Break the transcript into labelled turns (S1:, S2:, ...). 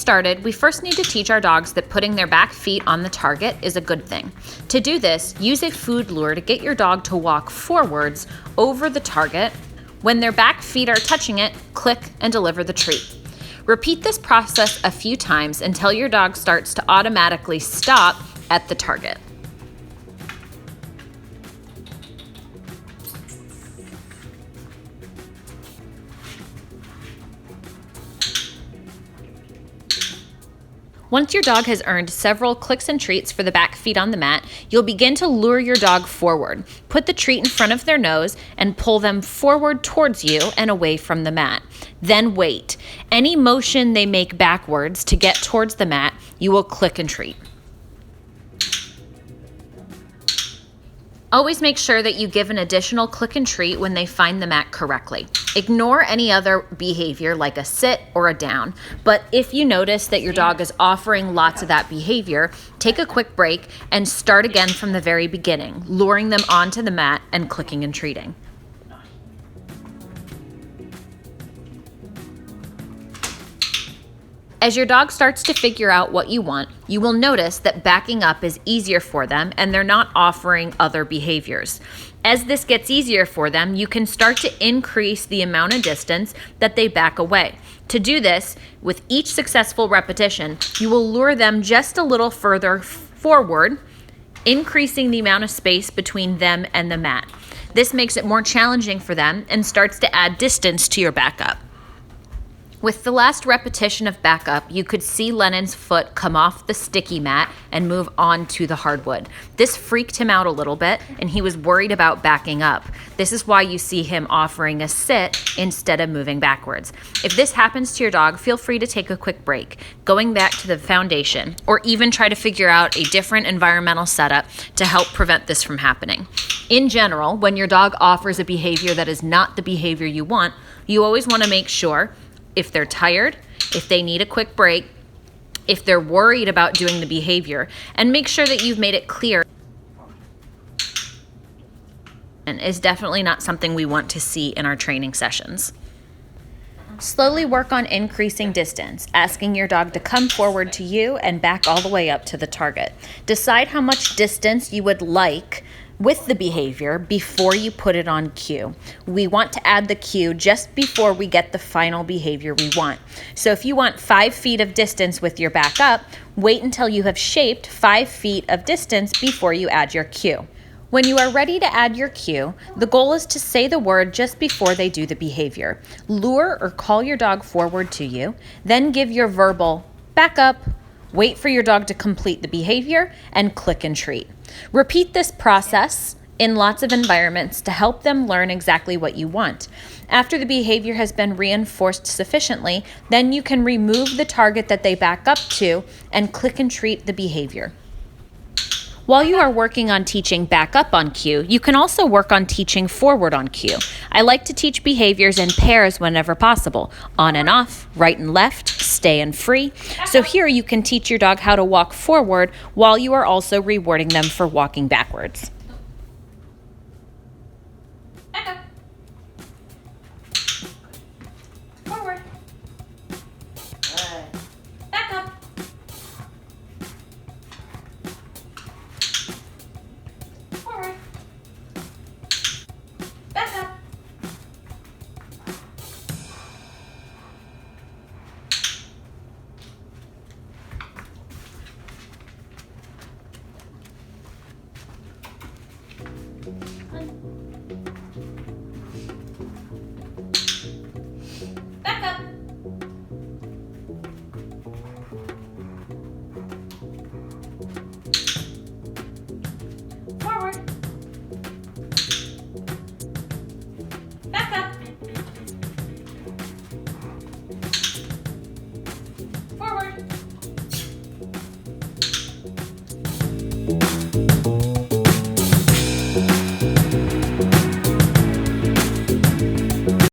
S1: started, we first need to teach our dogs that putting their back feet on the target is a good thing. To do this, use a food lure to get your dog to walk forwards over the target. When their back feet are touching it, click and deliver the treat. Repeat this process a few times until your dog starts to automatically stop at the target. Once your dog has earned several clicks and treats for the back feet on the mat, you'll begin to lure your dog forward. Put the treat in front of their nose and pull them forward towards you and away from the mat. Then wait. Any motion they make backwards to get towards the mat, you will click and treat. Always make sure that you give an additional click and treat when they find the mat correctly. Ignore any other behavior like a sit or a down, but if you notice that your dog is offering lots of that behavior, take a quick break and start again from the very beginning, luring them onto the mat and clicking and treating. As your dog starts to figure out what you want, you will notice that backing up is easier for them and they're not offering other behaviors. As this gets easier for them, you can start to increase the amount of distance that they back away. To do this, with each successful repetition, you will lure them just a little further forward, increasing the amount of space between them and the mat. This makes it more challenging for them and starts to add distance to your backup. With the last repetition of backup, you could see Lennon's foot come off the sticky mat and move on to the hardwood. This freaked him out a little bit, and he was worried about backing up. This is why you see him offering a sit instead of moving backwards. If this happens to your dog, feel free to take a quick break, going back to the foundation, or even try to figure out a different environmental setup to help prevent this from happening. In general, when your dog offers a behavior that is not the behavior you want, you always want to make sure if they're tired, if they need a quick break, if they're worried about doing the behavior, and make sure that you've made it clear. And is definitely not something we want to see in our training sessions. Slowly work on increasing distance, asking your dog to come forward to you and back all the way up to the target. Decide how much distance you would like with the behavior before you put it on cue. We want to add the cue just before we get the final behavior we want. So if you want 5 feet of distance with your back up, wait until you have shaped 5 feet of distance before you add your cue. When you are ready to add your cue, the goal is to say the word just before they do the behavior. Lure or call your dog forward to you, then give your verbal back up, wait for your dog to complete the behavior, and click and treat. Repeat this process in lots of environments to help them learn exactly what you want. After the behavior has been reinforced sufficiently, then you can remove the target that they back up to and click and treat the behavior. While you are working on teaching back up on cue, you can also work on teaching forward on cue. I like to teach behaviors in pairs whenever possible, on and off, right and left, stay and free. So here you can teach your dog how to walk forward while you are also rewarding them for walking backwards.